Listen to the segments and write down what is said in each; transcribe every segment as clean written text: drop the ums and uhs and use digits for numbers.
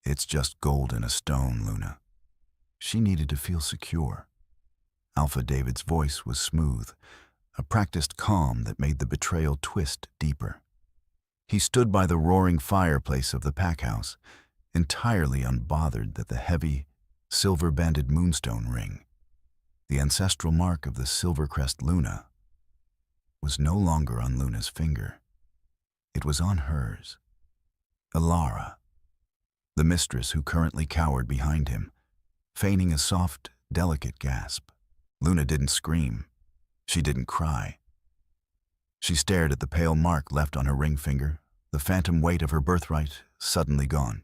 It's just gold in a stone, Luna. She needed to feel secure. Alpha David's voice was smooth, a practiced calm that made the betrayal twist deeper. He stood by the roaring fireplace of the pack house, entirely unbothered that the heavy, silver-banded moonstone ring, the ancestral mark of the Silvercrest Luna, was no longer on Luna's finger. It was on hers. Aara, the mistress who currently cowered behind him, feigning a soft, delicate gasp. Luna didn't scream. She didn't cry. She stared at the pale mark left on her ring finger, the phantom weight of her birthright suddenly gone.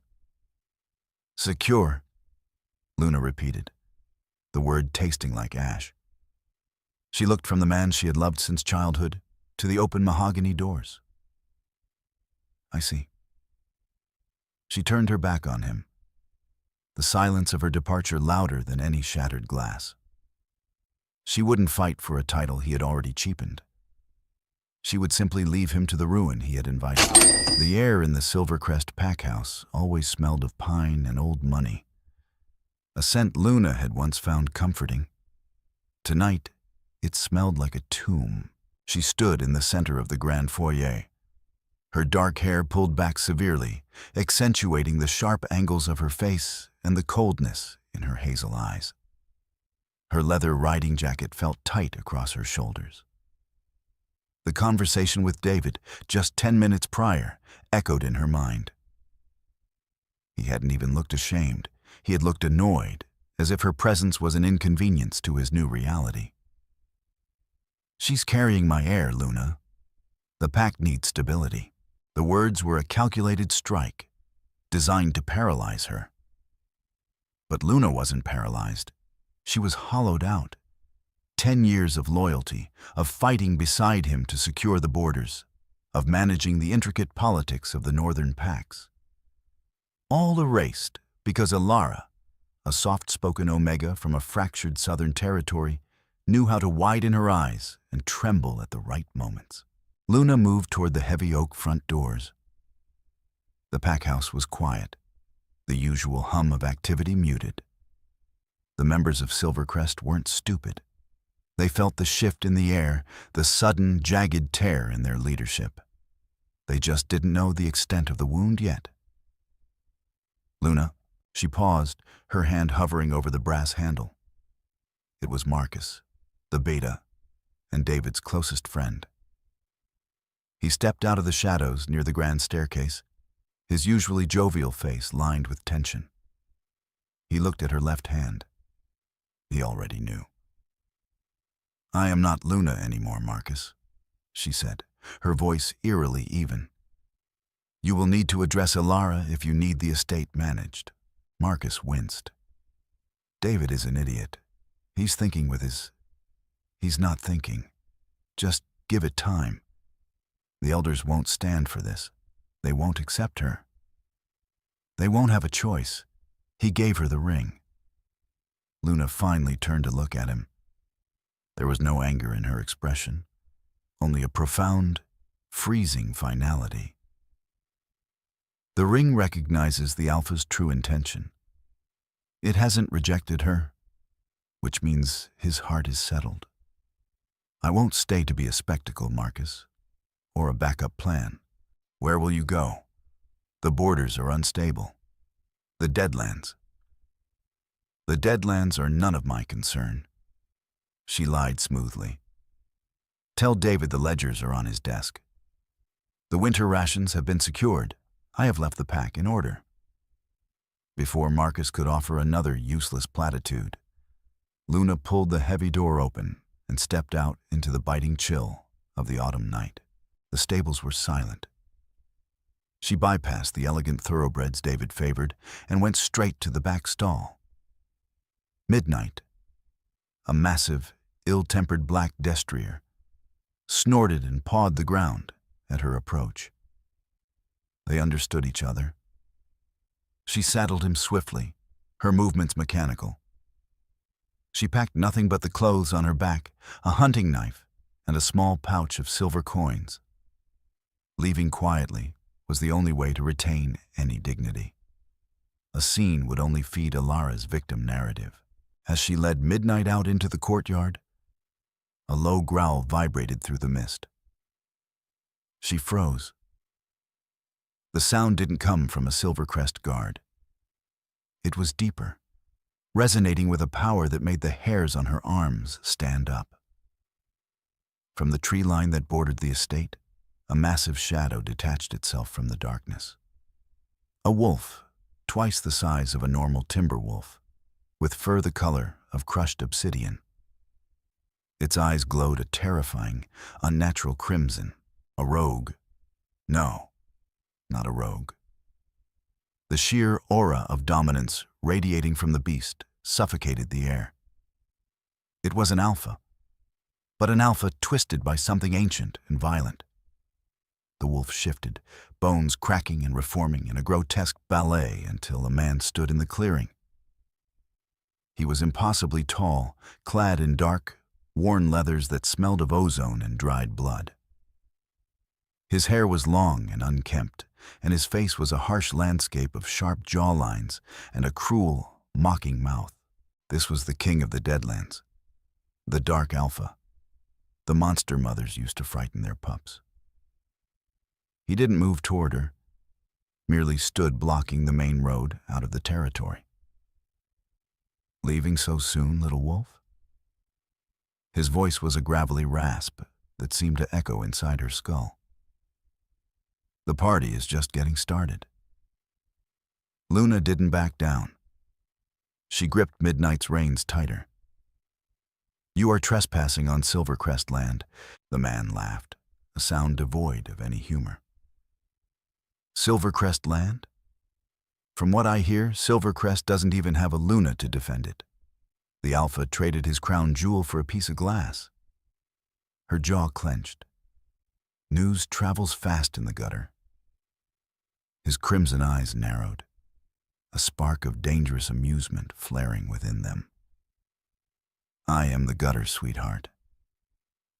"Secure," Luna repeated, the word tasting like ash. She looked from the man she had loved since childhood to the open mahogany doors. "I see." She turned her back on him, the silence of her departure louder than any shattered glass. She wouldn't fight for a title he had already cheapened. She would simply leave him to the ruin he had invited. The air in the Silvercrest pack house always smelled of pine and old money, a scent Luna had once found comforting. Tonight, it smelled like a tomb. She stood in the center of the grand foyer, her dark hair pulled back severely, accentuating the sharp angles of her face and the coldness in her hazel eyes. Her leather riding jacket felt tight across her shoulders. The conversation with David, just 10 minutes prior, echoed in her mind. He hadn't even looked ashamed. He had looked annoyed, as if her presence was an inconvenience to his new reality. "She's carrying my heir, Luna. The pack needs stability." The words were a calculated strike, designed to paralyze her. But Luna wasn't paralyzed. She was hollowed out. 10 years of loyalty, of fighting beside him to secure the borders, of managing the intricate politics of the northern packs. All erased because Aara, a soft-spoken Omega from a fractured southern territory, knew how to widen her eyes and tremble at the right moments. Luna moved toward the heavy oak front doors. The pack house was quiet, the usual hum of activity muted. The members of Silvercrest weren't stupid. They felt the shift in the air, the sudden, jagged tear in their leadership. They just didn't know the extent of the wound yet. "Luna," she paused, her hand hovering over the brass handle. It was Marcus, the beta, and David's closest friend. He stepped out of the shadows near the grand staircase, his usually jovial face lined with tension. He looked at her left hand. He already knew. "I am not Luna anymore, Marcus," she said, her voice eerily even. "You will need to address Aara if you need the estate managed." Marcus winced. "David is an idiot. He's thinking with his... He's not thinking. Just give it time. The elders won't stand for this. They won't accept her. They won't have a choice. He gave her the ring." Luna finally turned to look at him. There was no anger in her expression, only a profound, freezing finality. "The ring recognizes the Alpha's true intention. It hasn't rejected her, which means his heart is settled. I won't stay to be a spectacle, Marcus, or a backup plan. Where will you go? The borders are unstable. The Deadlands. The Deadlands are none of my concern." She lied smoothly. "Tell David the ledgers are on his desk. The winter rations have been secured. I have left the pack in order." Before Marcus could offer another useless platitude, Luna pulled the heavy door open and stepped out into the biting chill of the autumn night. The stables were silent. She bypassed the elegant thoroughbreds David favored and went straight to the back stall. Midnight, a massive, ill-tempered black destrier, snorted and pawed the ground at her approach. They understood each other. She saddled him swiftly, her movements mechanical. She packed nothing but the clothes on her back, a hunting knife, and a small pouch of silver coins. Leaving quietly was the only way to retain any dignity. A A scene would only feed Aara's victim narrative. As she led Midnight out into the courtyard, a low growl vibrated through the mist. She froze. The sound didn't come from a Silvercrest guard. It was deeper, resonating with a power that made the hairs on her arms stand up. From the tree line that bordered the estate, a massive shadow detached itself from the darkness. A wolf, twice the size of a normal timber wolf, with fur the color of crushed obsidian. Its eyes glowed a terrifying, unnatural crimson. A rogue. No, not a rogue. The sheer aura of dominance radiating from the beast suffocated the air. It was an alpha, but an alpha twisted by something ancient and violent. The wolf shifted, bones cracking and reforming in a grotesque ballet until a man stood in the clearing. He was impossibly tall, clad in dark, worn leathers that smelled of ozone and dried blood. His hair was long and unkempt, and his face was a harsh landscape of sharp jawlines and a cruel, mocking mouth. This was the king of the Deadlands, the Dark Alpha. The monster mothers used to frighten their pups. He didn't move toward her, merely stood blocking the main road out of the territory. Leaving so soon, little wolf? His voice was a gravelly rasp that seemed to echo inside her skull. The party is just getting started. Luna didn't back down. She gripped Midnight's reins tighter. You are trespassing on Silvercrest land, the man laughed, a sound devoid of any humor. Silvercrest land? From what I hear, Silvercrest doesn't even have a Luna to defend it. The Alpha traded his crown jewel for a piece of glass. Her jaw clenched. News travels fast in the gutter. His crimson eyes narrowed, a spark of dangerous amusement flaring within them. I am the gutter, sweetheart,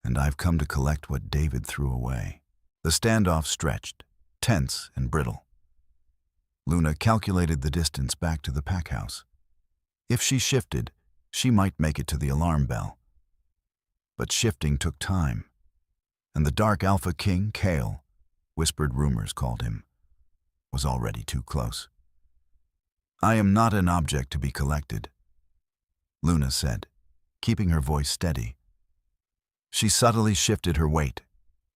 and I've come to collect what David threw away. The standoff stretched, tense and brittle. Luna calculated the distance back to the pack house. If she shifted, she might make it to the alarm bell. But shifting took time, and the Dark Alpha King, Kale, whispered rumors called him, was already too close. I am not an object to be collected, Luna said, keeping her voice steady. She subtly shifted her weight,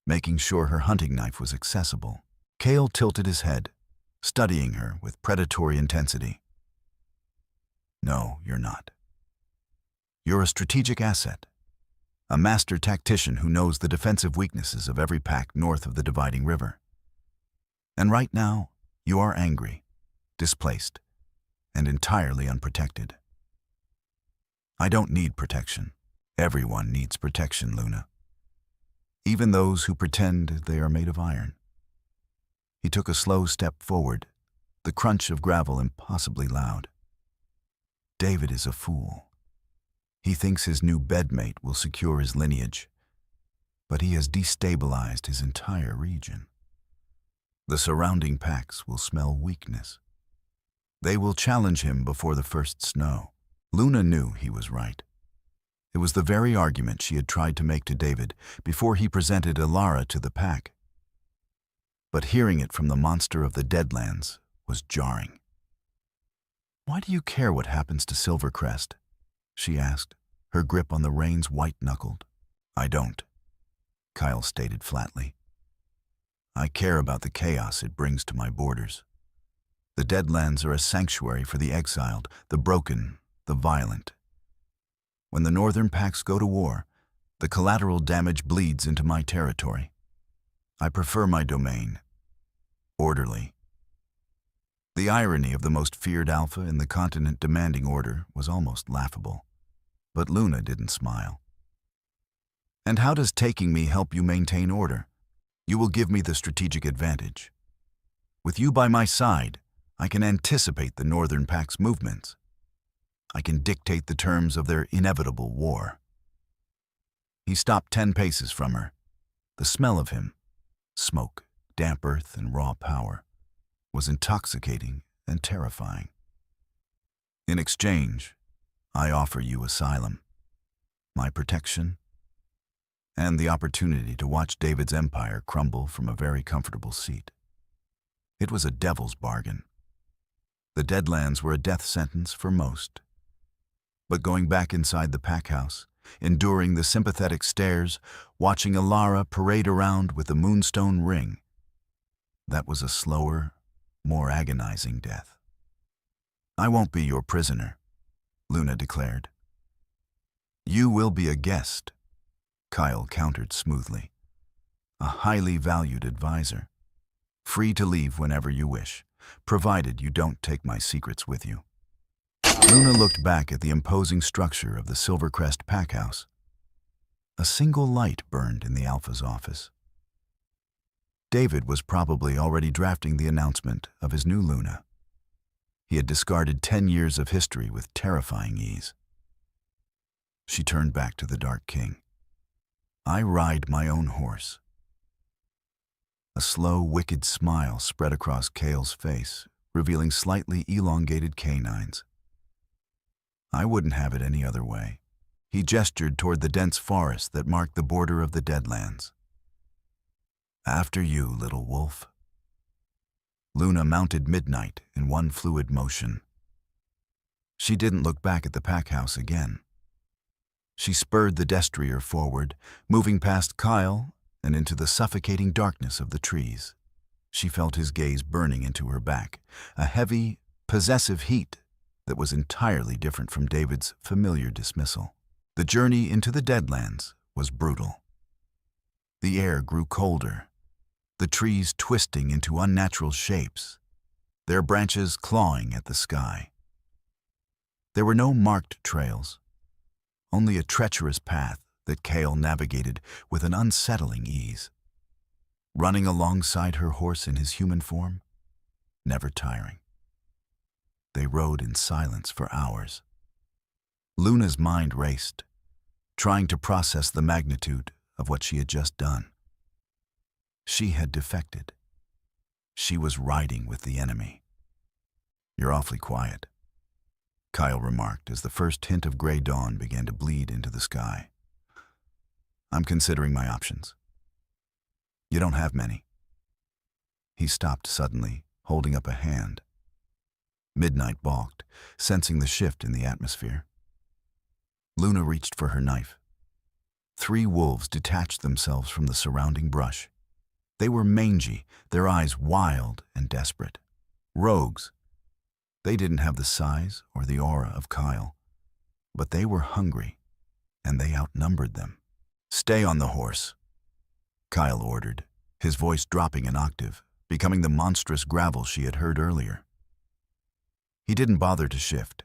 making sure her hunting knife was accessible. Kale tilted his head, studying her with predatory intensity. No, you're not. You're a strategic asset, a master tactician who knows the defensive weaknesses of every pack north of the dividing river. And right now, you are angry, displaced, and entirely unprotected. I don't need protection. Everyone needs protection, Luna. Even those who pretend they are made of iron. He took a slow step forward, the crunch of gravel impossibly loud. David is a fool. He thinks his new bedmate will secure his lineage, but he has destabilized his entire region. The surrounding packs will smell weakness. They will challenge him before the first snow. Luna knew he was right. It was the very argument she had tried to make to David before he presented Aara to the pack. But hearing it from the monster of the Deadlands was jarring. Why do you care what happens to Silvercrest? She asked, her grip on the reins white-knuckled. I don't, Kyle stated flatly. I care about the chaos it brings to my borders. The Deadlands are a sanctuary for the exiled, the broken, the violent. When the northern packs go to war, the collateral damage bleeds into my territory. I prefer my domain orderly. The irony of the most feared alpha in the continent demanding order was almost laughable. But Luna didn't smile. And how does taking me help you maintain order? You will give me the strategic advantage. With you by my side, I can anticipate the northern pack's movements. I can dictate the terms of their inevitable war. He stopped 10 paces from her. The smell of him, smoke, damp earth, and raw power, was intoxicating and terrifying. In exchange, I offer you asylum, my protection, and the opportunity to watch David's empire crumble from a very comfortable seat. It was a devil's bargain. The Deadlands were a death sentence for most. But going back inside the pack house, enduring the sympathetic stares, watching Aara parade around with the moonstone ring, that was a slower, more agonizing death. I won't be your prisoner, Luna declared. You will be a guest, Kale countered smoothly. A highly valued advisor, free to leave whenever you wish, provided you don't take my secrets with you. Luna looked back at the imposing structure of the Silvercrest pack house. A single light burned in the Alpha's office. David was probably already drafting the announcement of his new Luna. He had discarded 10 years of history with terrifying ease. She turned back to the Dark King. I ride my own horse. A slow, wicked smile spread across Kale's face, revealing slightly elongated canines. I wouldn't have it any other way. He gestured toward the dense forest that marked the border of the Deadlands. After you, little wolf. Luna mounted Midnight in one fluid motion. She didn't look back at the pack house again. She spurred the destrier forward, moving past Kale and into the suffocating darkness of the trees. She felt his gaze burning into her back, a heavy, possessive heat that was entirely different from David's familiar dismissal. The journey into the Deadlands was brutal. The air grew colder, the trees twisting into unnatural shapes, their branches clawing at the sky. There were no marked trails, only a treacherous path that Kale navigated with an unsettling ease, running alongside her horse in his human form, never tiring. They rode in silence for hours. Luna's mind raced, trying to process the magnitude of what she had just done. She had defected. She was riding with the enemy. You're awfully quiet, Kale remarked as the first hint of gray dawn began to bleed into the sky. I'm considering my options. You don't have many. He stopped suddenly, holding up a hand. Midnight balked, sensing the shift in the atmosphere. Luna reached for her knife. 3 wolves detached themselves from the surrounding brush. They were mangy, their eyes wild and desperate. Rogues. They didn't have the size or the aura of Kale, but they were hungry, and they outnumbered them. Stay on the horse, Kale ordered, his voice dropping an octave, becoming the monstrous gravel she had heard earlier. He didn't bother to shift.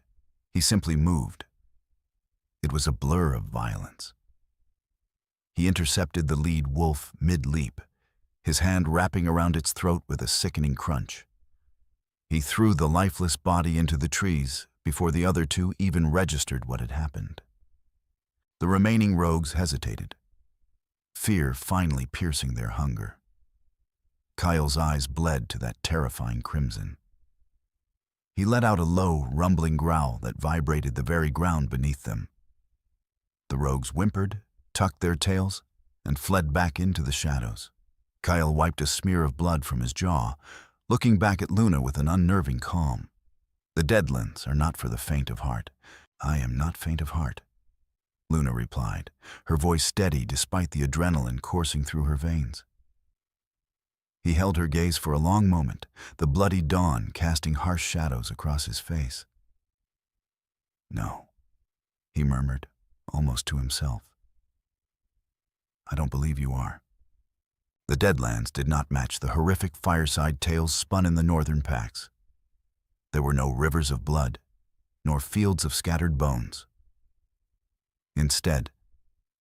He simply moved. It was a blur of violence. He intercepted the lead wolf mid-leap, his hand wrapping around its throat with a sickening crunch. He threw the lifeless body into the trees before the other 2 even registered what had happened. The remaining rogues hesitated, fear finally piercing their hunger. Kyle's eyes bled to that terrifying crimson. He let out a low, rumbling growl that vibrated the very ground beneath them. The rogues whimpered, tucked their tails, and fled back into the shadows. Kale wiped a smear of blood from his jaw, looking back at Luna with an unnerving calm. The Deadlands are not for the faint of heart. I am not faint of heart, Luna replied, her voice steady despite the adrenaline coursing through her veins. He held her gaze for a long moment, the bloody dawn casting harsh shadows across his face. No, he murmured, almost to himself. I don't believe you are. The Deadlands did not match the horrific fireside tales spun in the northern packs. There were no rivers of blood, nor fields of scattered bones. Instead,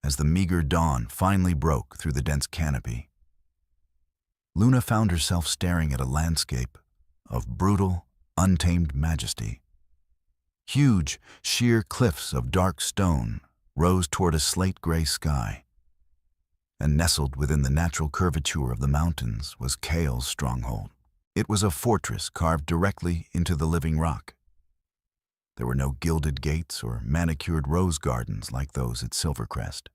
as the meager dawn finally broke through the dense canopy, Luna found herself staring at a landscape of brutal, untamed majesty. Huge, sheer cliffs of dark stone rose toward a slate-gray sky, and nestled within the natural curvature of the mountains was Kale's stronghold. It was a fortress carved directly into the living rock. There were no gilded gates or manicured rose gardens like those at Silvercrest.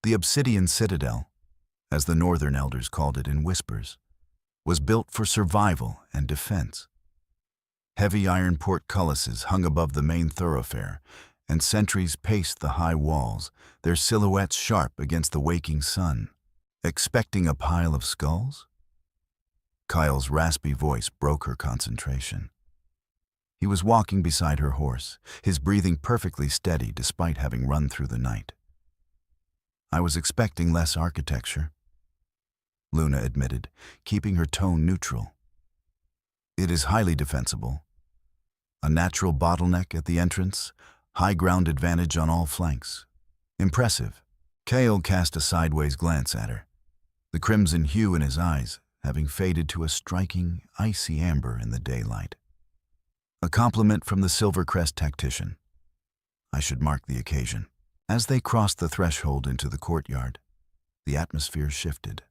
The obsidian citadel, as the northern elders called it in whispers, was built for survival and defense. Heavy iron portcullises hung above the main thoroughfare, and sentries paced the high walls, their silhouettes sharp against the waking sun. Expecting a pile of skulls? Kyle's raspy voice broke her concentration. He was walking beside her horse, his breathing perfectly steady despite having run through the night. I was expecting less architecture, Luna admitted, keeping her tone neutral. It is highly defensible. A natural bottleneck at the entrance, high ground advantage on all flanks. Impressive. Kale cast a sideways glance at her, the crimson hue in his eyes having faded to a striking, icy amber in the daylight. A compliment from the Silvercrest tactician. I should mark the occasion. As they crossed the threshold into the courtyard, the atmosphere shifted.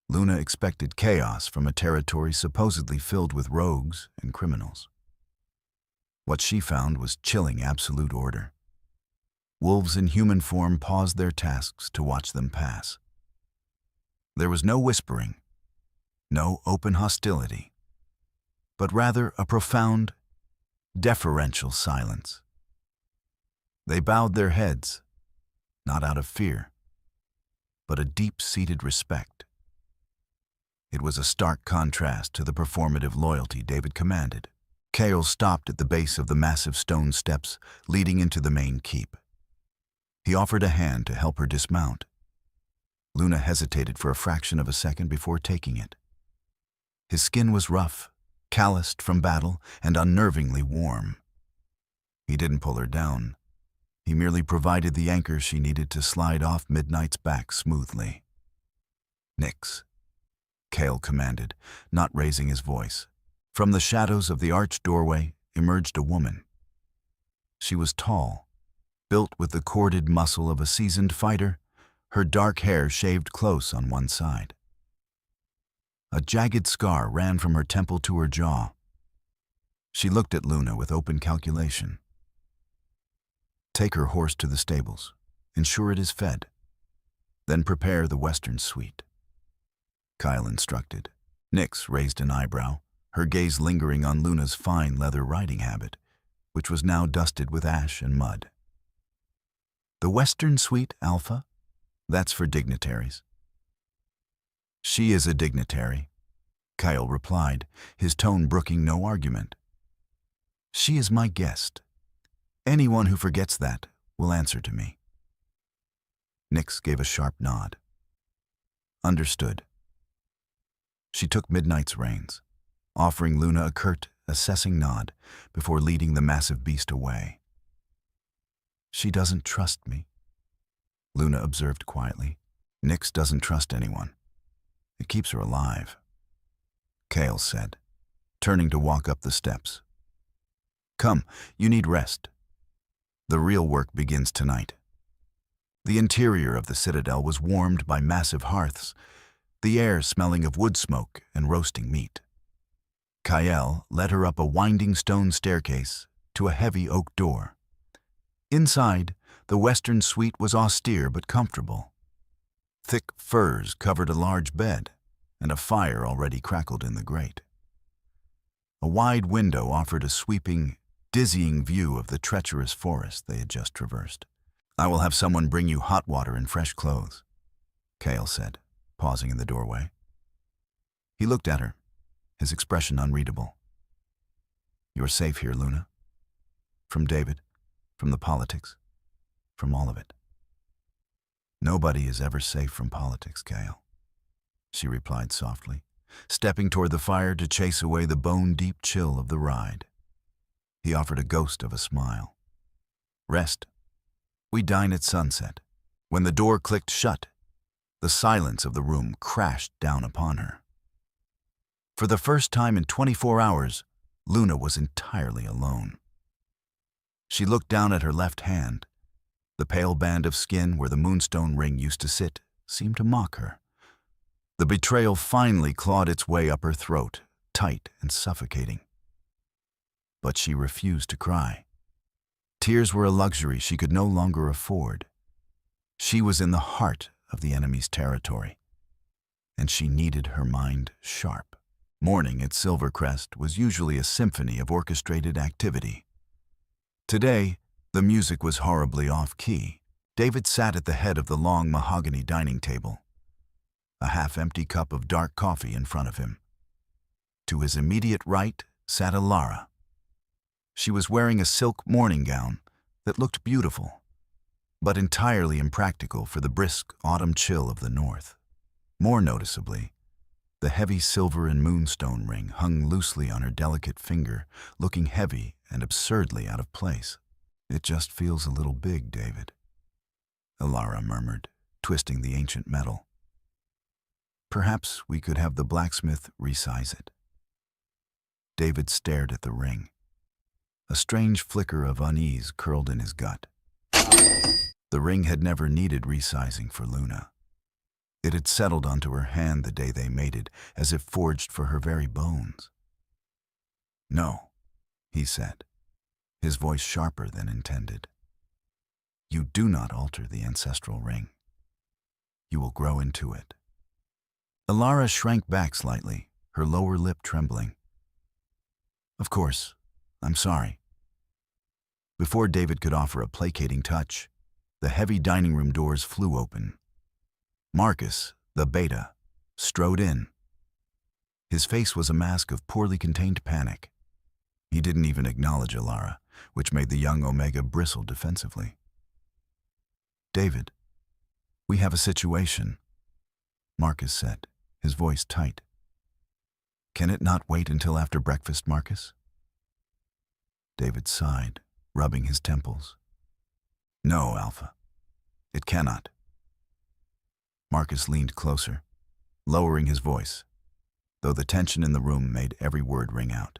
Luna expected chaos from a territory supposedly filled with rogues and criminals. What she found was chilling absolute order. Wolves in human form paused their tasks to watch them pass. There was no whispering, no open hostility, but rather a profound, deferential silence. They bowed their heads, not out of fear, but a deep-seated respect. It was a stark contrast to the performative loyalty David commanded. Kale stopped at the base of the massive stone steps leading into the main keep. He offered a hand to help her dismount. Luna hesitated for a fraction of a second before taking it. His skin was rough, calloused from battle, and unnervingly warm. He didn't pull her down. He merely provided the anchor she needed to slide off Midnight's back smoothly. "Nix," Kale commanded, not raising his voice. From the shadows of the arched doorway emerged a woman. She was tall, built with the corded muscle of a seasoned fighter, her dark hair shaved close on one side. A jagged scar ran from her temple to her jaw. She looked at Luna with open calculation. "Take her horse to the stables. Ensure it is fed. Then prepare the western suite," Kyle instructed. Nix raised an eyebrow, her gaze lingering on Luna's fine leather riding habit, which was now dusted with ash and mud. "The western suite, Alpha? That's for dignitaries." "She is a dignitary," Kyle replied, his tone brooking no argument. "She is my guest. Anyone who forgets that will answer to me." Nix gave a sharp nod. "Understood." She took Midnight's reins, offering Luna a curt, assessing nod before leading the massive beast away. "She doesn't trust me," Luna observed quietly. "Nix doesn't trust anyone. It keeps her alive," Kale said, turning to walk up the steps. "Come, you need rest. The real work begins tonight." The interior of the citadel was warmed by massive hearths, the air smelling of wood smoke and roasting meat. Kale led her up a winding stone staircase to a heavy oak door. Inside, the western suite was austere but comfortable. Thick furs covered a large bed, and a fire already crackled in the grate. A wide window offered a sweeping, dizzying view of the treacherous forest they had just traversed. "I will have someone bring you hot water and fresh clothes," Kale said, pausing in the doorway. He looked at her, his expression unreadable. "You're safe here, Luna. From David, from the politics, from all of it." "Nobody is ever safe from politics, Kale," she replied softly, stepping toward the fire to chase away the bone-deep chill of the ride. He offered a ghost of a smile. "Rest. We dine at sunset." When the door clicked shut, the silence of the room crashed down upon her. For the first time in 24 hours, Luna was entirely alone. She looked down at her left hand. The pale band of skin where the moonstone ring used to sit seemed to mock her. The betrayal finally clawed its way up her throat, tight and suffocating. but she refused to cry. Tears were a luxury she could no longer afford. She was in the heart of the enemy's territory, and she needed her mind sharp. Morning at Silvercrest was usually a symphony of orchestrated activity. Today, the music was horribly off-key. David sat at the head of the long mahogany dining table, a half-empty cup of dark coffee in front of him. To his immediate right sat Aara. She was wearing a silk morning gown that looked beautiful, but entirely impractical for the brisk autumn chill of the north. More noticeably, the heavy silver and moonstone ring hung loosely on her delicate finger, looking heavy and absurdly out of place. "It just feels a little big, David," Aara murmured, twisting the ancient metal. "Perhaps we could have the blacksmith resize it." David stared at the ring. A strange flicker of unease curled in his gut. The ring had never needed resizing for Luna. It had settled onto her hand the day they mated, as if forged for her very bones. "No," he said, his voice sharper than intended. "You do not alter the ancestral ring. You will grow into it." Aara shrank back slightly, her lower lip trembling. "Of course, I'm sorry." Before David could offer a placating touch, the heavy dining room doors flew open. Marcus, the beta, strode in. His face was a mask of poorly contained panic. He didn't even acknowledge Aara, which made the young Omega bristle defensively. "David, we have a situation," Marcus said, his voice tight. "Can it not wait until after breakfast, Marcus?" David sighed, rubbing his temples. "No, Alpha, it cannot." Marcus leaned closer, lowering his voice, though the tension in the room made every word ring out.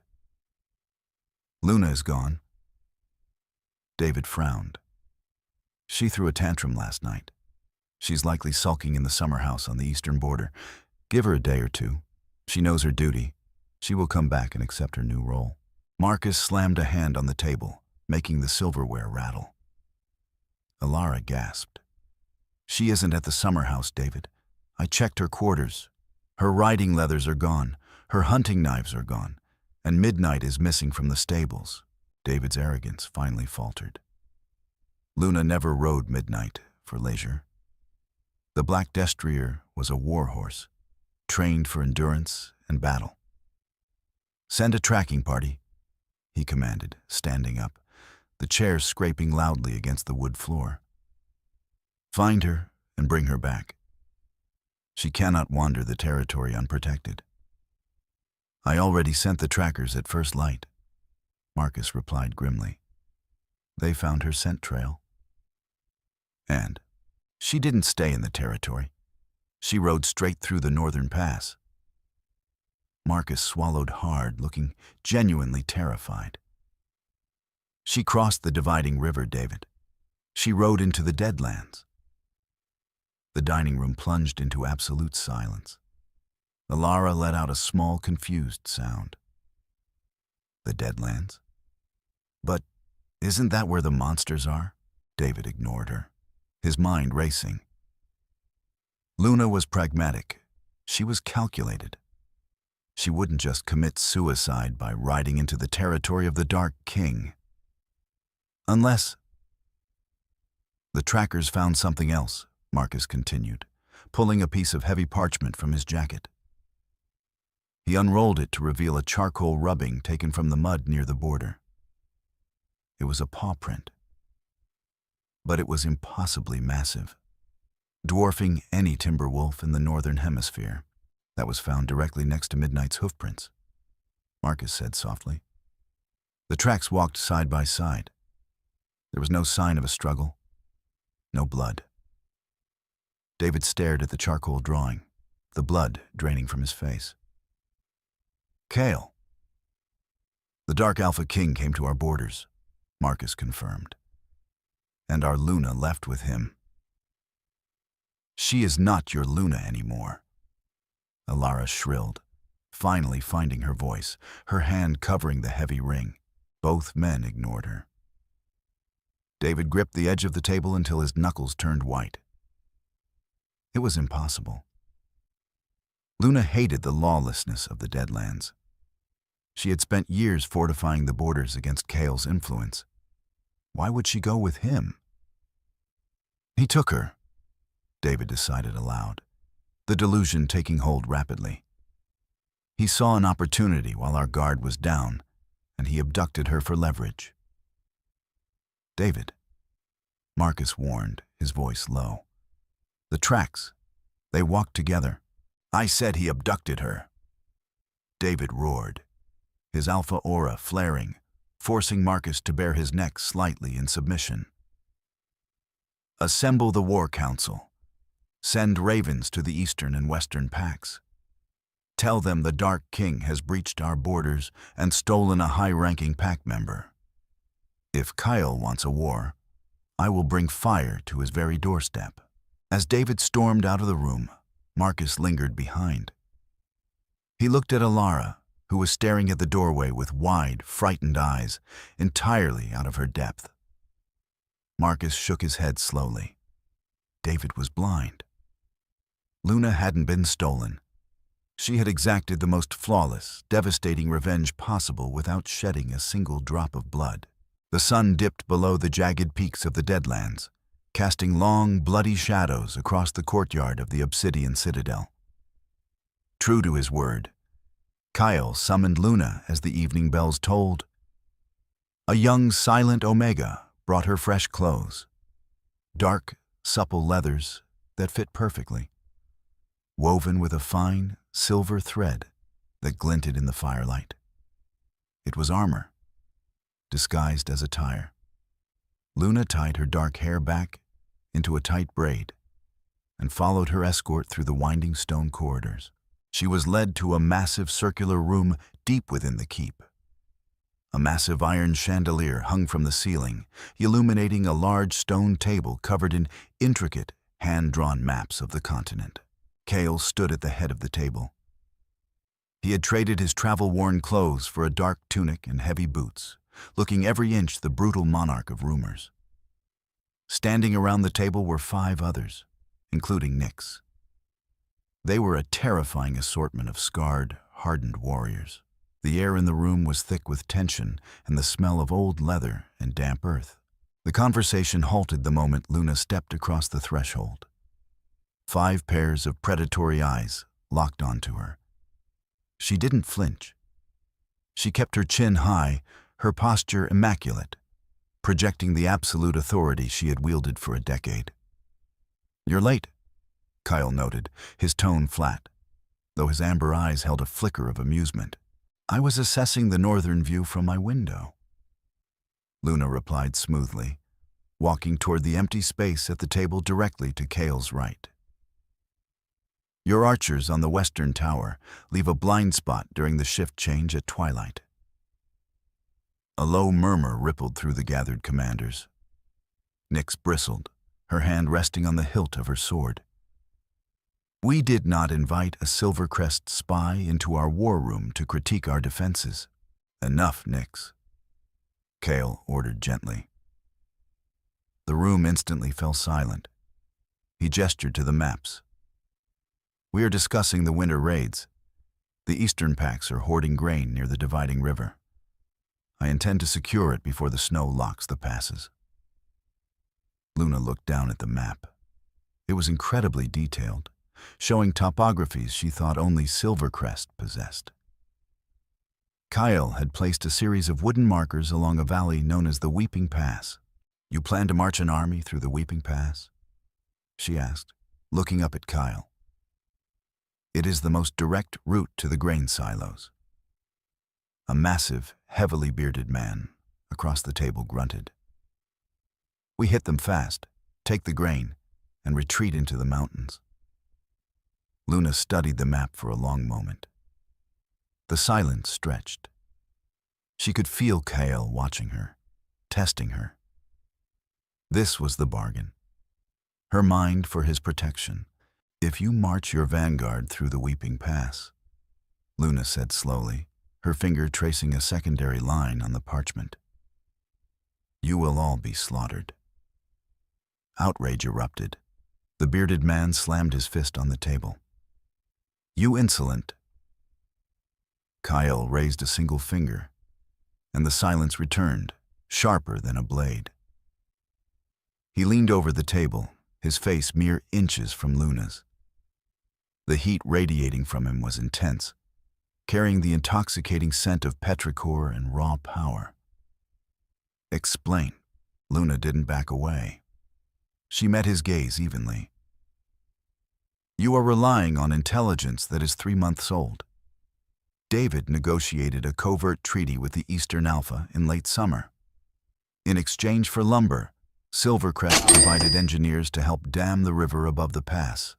"Luna is gone." David frowned. "She threw a tantrum last night. She's likely sulking in the summer house on the eastern border. Give her a day or two. She knows her duty. She will come back and accept her new role." Marcus slammed a hand on the table, making the silverware rattle. Aara gasped. "She isn't at the summer house, David. I checked her quarters. Her riding leathers are gone, her hunting knives are gone, and Midnight is missing from the stables." David's arrogance finally faltered. Luna never rode Midnight for leisure. The black destrier was a war horse, trained for endurance and battle. "Send a tracking party," he commanded, standing up, the chair scraping loudly against the wood floor. "Find her and bring her back. She cannot wander the territory unprotected." "I already sent the trackers at first light," Marcus replied grimly. "They found her scent trail." "And she didn't stay in the territory. She rode straight through the northern pass." Marcus swallowed hard, looking genuinely terrified. "She crossed the dividing river, David. She rode into the Deadlands." The dining room plunged into absolute silence. Aara let out a small, confused sound. "The Deadlands? But isn't that where the monsters are?" David ignored her, his mind racing. Luna was pragmatic. She was calculated. She wouldn't just commit suicide by riding into the territory of the Dark King. Unless... "The trackers found something else," Marcus continued, pulling a piece of heavy parchment from his jacket. He unrolled it to reveal a charcoal rubbing taken from the mud near the border. It was a paw print, but it was impossibly massive, dwarfing any timber wolf in the northern hemisphere. "That was found directly next to Midnight's hoofprints," Marcus said softly. "The tracks walked side by side. There was no sign of a struggle, no blood." David stared at the charcoal drawing, the blood draining from his face. "Kale. The Dark Alpha King came to our borders," Marcus confirmed. "And our Luna left with him." "She is not your Luna anymore," Aara shrilled, finally finding her voice, her hand covering the heavy ring. Both men ignored her. David gripped the edge of the table until his knuckles turned white. It was impossible. Luna hated the lawlessness of the Deadlands. She had spent years fortifying the borders against Kale's influence. Why would she go with him? He took her, David decided aloud, the delusion taking hold rapidly. He saw an opportunity while our guard was down, and he abducted her for leverage. David, Marcus warned, his voice low. The tracks. They walked together. I said he abducted her. David roared, his alpha aura flaring, forcing Marcus to bare his neck slightly in submission. Assemble the War Council. Send ravens to the eastern and western packs. Tell them the Dark King has breached our borders and stolen a high-ranking pack member. If Kale wants a war, I will bring fire to his very doorstep. As David stormed out of the room, Marcus lingered behind. He looked at Aara, who was staring at the doorway with wide, frightened eyes, entirely out of her depth. Marcus shook his head slowly. David was blind. Luna hadn't been stolen. She had exacted the most flawless, devastating revenge possible without shedding a single drop of blood. The sun dipped below the jagged peaks of the Deadlands, casting long, bloody shadows across the courtyard of the obsidian citadel. True to his word, Kale summoned Luna as the evening bells tolled. A young, silent Omega brought her fresh clothes, dark, supple leathers that fit perfectly, woven with a fine, silver thread that glinted in the firelight. It was armor, disguised as attire. Luna tied her dark hair back into a tight braid and followed her escort through the winding stone corridors. She was led to a massive circular room deep within the keep. A massive iron chandelier hung from the ceiling, illuminating a large stone table covered in intricate, hand-drawn maps of the continent. Kale stood at the head of the table. He had traded his travel-worn clothes for a dark tunic and heavy boots, looking every inch the brutal monarch of rumors. Standing around the table were 5 others, including Nyx. They were a terrifying assortment of scarred, hardened warriors. The air in the room was thick with tension and the smell of old leather and damp earth. The conversation halted the moment Luna stepped across the threshold. 5 pairs of predatory eyes locked onto her. She didn't flinch. She kept her chin high, her posture immaculate, projecting the absolute authority she had wielded for a decade. "You're late," Kale noted, his tone flat, though his amber eyes held a flicker of amusement. "I was assessing the northern view from my window," Luna replied smoothly, walking toward the empty space at the table directly to Kale's right. "Your archers on the western tower leave a blind spot during the shift change at twilight." A low murmur rippled through the gathered commanders. Nyx bristled, her hand resting on the hilt of her sword. "We did not invite a Silvercrest spy into our war room to critique our defenses." "Enough, Nyx," Kale ordered gently. The room instantly fell silent. He gestured to the maps. "We are discussing the winter raids. The eastern packs are hoarding grain near the dividing river. I intend to secure it before the snow locks the passes." Luna looked down at the map. It was incredibly detailed, showing topographies she thought only Silvercrest possessed. Kale had placed a series of wooden markers along a valley known as the Weeping Pass. "You plan to march an army through the Weeping Pass?" she asked, looking up at Kale. "It is the most direct route to the grain silos." A massive, heavily bearded man across the table grunted. "We hit them fast, take the grain, and retreat into the mountains." Luna studied the map for a long moment. The silence stretched. She could feel Kale watching her, testing her. This was the bargain. Her mind for his protection. "If you march your vanguard through the Weeping Pass," Luna said slowly, her finger tracing a secondary line on the parchment. "You will all be slaughtered." Outrage erupted. The bearded man slammed his fist on the table. "You insolent!" Kale raised a single finger, and the silence returned, sharper than a blade. He leaned over the table, his face mere inches from Luna's. The heat radiating from him was intense, carrying the intoxicating scent of petrichor and raw power. "Explain." Luna didn't back away. She met his gaze evenly. "You are relying on intelligence that is 3 months old. David negotiated a covert treaty with the Eastern Alpha in late summer. In exchange for lumber, Silvercrest provided engineers to help dam the river above the pass."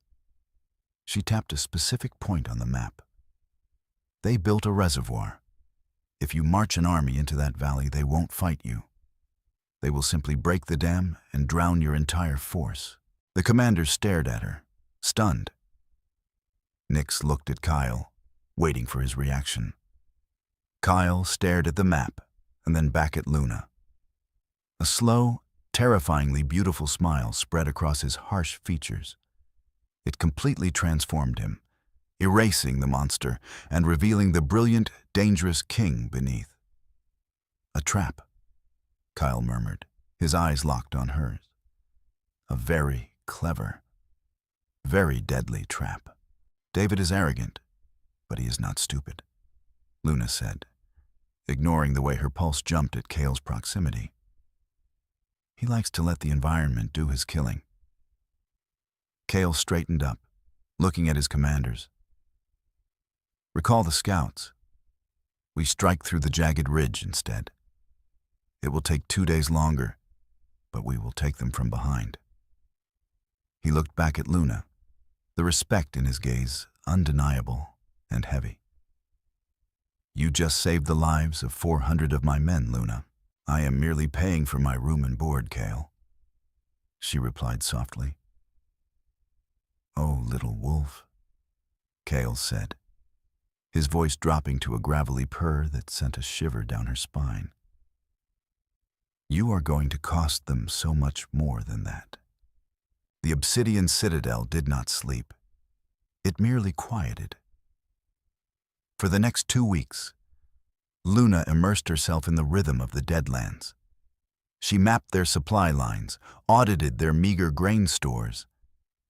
She tapped a specific point on the map. "They built a reservoir. If you march an army into that valley, they won't fight you. They will simply break the dam and drown your entire force." The commander stared at her, stunned. Nix looked at Kale, waiting for his reaction. Kyle stared at the map and then back at Luna. A slow, terrifyingly beautiful smile spread across his harsh features. It completely transformed him, erasing the monster and revealing the brilliant, dangerous king beneath. "A trap," Kyle murmured, his eyes locked on hers. "A very clever, very deadly trap. David is arrogant, but he is not stupid," Luna said, ignoring the way her pulse jumped at Kale's proximity. "He likes to let the environment do his killing." Kale straightened up, looking at his commanders. "Recall the scouts. We strike through the jagged ridge instead. It will take 2 days longer, but we will take them from behind." He looked back at Luna, the respect in his gaze undeniable and heavy. "You just saved the lives of 400 of my men, Luna. I am merely paying for my room and board, Kale," she replied softly. "Oh, little wolf," Kale said, his voice dropping to a gravelly purr that sent a shiver down her spine. "You are going to cost them so much more than that." The obsidian citadel did not sleep. It merely quieted. For the next 2 weeks, Luna immersed herself in the rhythm of the Deadlands. She mapped their supply lines, audited their meager grain stores,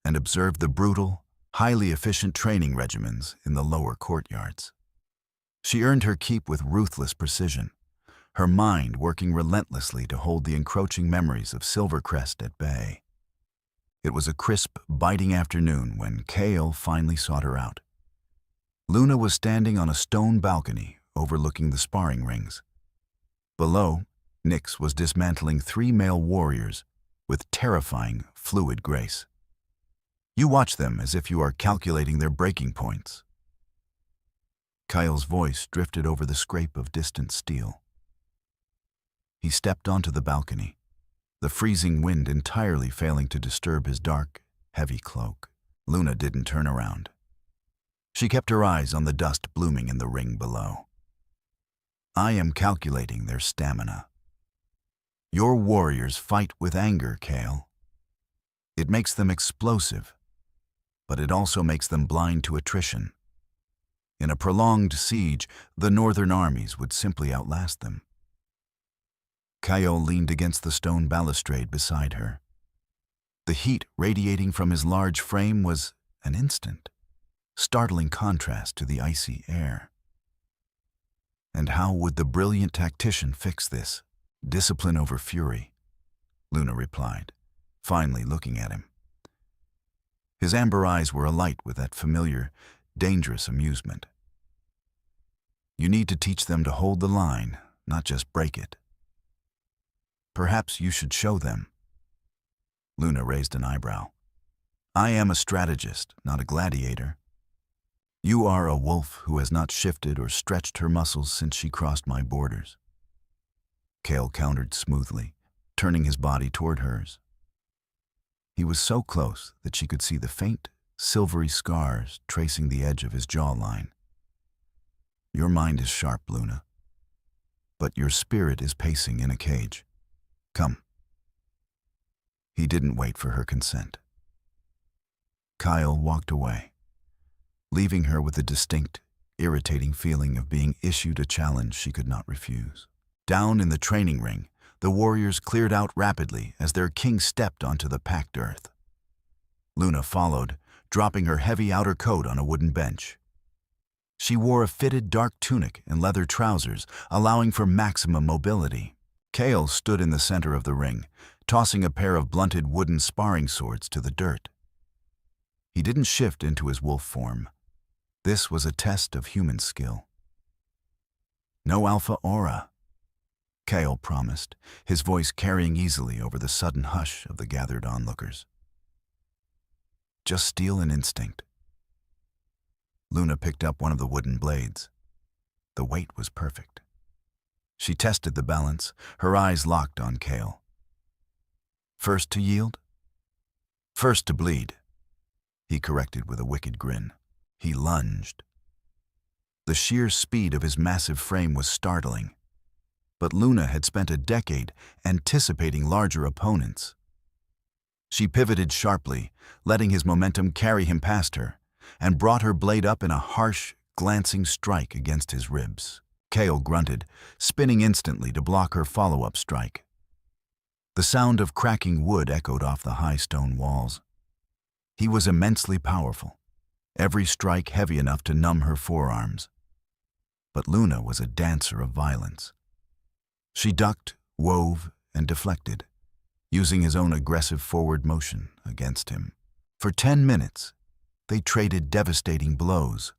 and observed the brutal, highly efficient training regimens in the lower courtyards. She earned her keep with ruthless precision, her mind working relentlessly to hold the encroaching memories of Silvercrest at bay. It was a crisp, biting afternoon when Kale finally sought her out. Luna was standing on a stone balcony overlooking the sparring rings. Below, Nix was dismantling 3 male warriors with terrifying, fluid grace. "You watch them as if you are calculating their breaking points." Kyle's voice drifted over the scrape of distant steel. He stepped onto the balcony, the freezing wind entirely failing to disturb his dark, heavy cloak. Luna didn't turn around. She kept her eyes on the dust blooming in the ring below. "I am calculating their stamina. Your warriors fight with anger, Kale. It makes them explosive, but it also makes them blind to attrition. In a prolonged siege, the northern armies would simply outlast them." Kyle leaned against the stone balustrade beside her. The heat radiating from his large frame was an instant, startling contrast to the icy air. "And how would the brilliant tactician fix this? Discipline over fury," Luna replied, finally looking at him. His amber eyes were alight with that familiar, dangerous amusement. "You need to teach them to hold the line, not just break it. Perhaps you should show them." Luna raised an eyebrow. "I am a strategist, not a gladiator. You are a wolf who has not shifted or stretched her muscles since she crossed my borders." Kale countered smoothly, turning his body toward hers. He was so close that she could see the faint, silvery scars tracing the edge of his jawline. Your mind is sharp, Luna, but your spirit is pacing in a cage. Come. He didn't wait for her consent. Kale walked away, leaving her with a distinct, irritating feeling of being issued a challenge she could not refuse. Down in the training ring, the warriors cleared out rapidly as their king stepped onto the packed earth. Luna followed, dropping her heavy outer coat on a wooden bench. She wore a fitted dark tunic and leather trousers, allowing for maximum mobility. Kale stood in the center of the ring, tossing a pair of blunted wooden sparring swords to the dirt. He didn't shift into his wolf form. This was a test of human skill. No alpha aura, Kale promised, his voice carrying easily over the sudden hush of the gathered onlookers. Just steel and instinct. Luna picked up one of the wooden blades. The weight was perfect. She tested the balance, her eyes locked on Kale. First to yield? First to bleed, he corrected with a wicked grin. He lunged. The sheer speed of his massive frame was startling, but Luna had spent a decade anticipating larger opponents. She pivoted sharply, letting his momentum carry him past her, and brought her blade up in a harsh, glancing strike against his ribs. Kale grunted, spinning instantly to block her follow-up strike. The sound of cracking wood echoed off the high stone walls. He was immensely powerful, every strike heavy enough to numb her forearms. But Luna was a dancer of violence. She ducked, wove, and deflected, using his own aggressive forward motion against him. For 10 minutes, they traded devastating blows.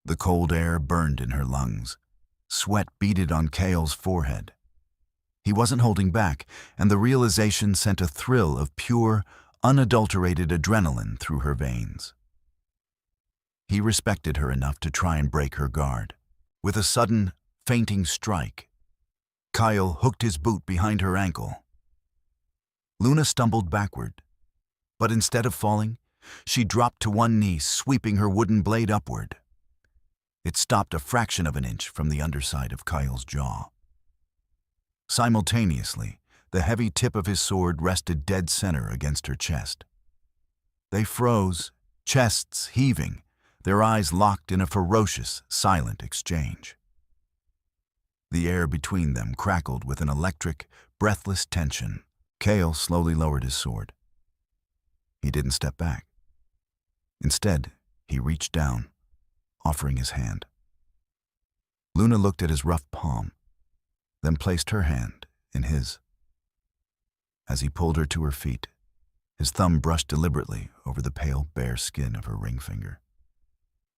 The cold air burned in her lungs. Sweat beaded on Kale's forehead. He wasn't holding back, and the realization sent a thrill of pure, unadulterated adrenaline through her veins. He respected her enough to try and break her guard. With a sudden, fainting strike, Kale hooked his boot behind her ankle. Luna stumbled backward, but instead of falling, she dropped to one knee, sweeping her wooden blade upward. It stopped a fraction of an inch from the underside of Kale's jaw. Simultaneously, the heavy tip of his sword rested dead center against her chest. They froze, chests heaving, their eyes locked in a ferocious, silent exchange. The air between them crackled with an electric, breathless tension. Kale slowly lowered his sword. He didn't step back. Instead, he reached down, offering his hand. Luna looked at his rough palm, then placed her hand in his. As he pulled her to her feet, his thumb brushed deliberately over the pale, bare skin of her ring finger.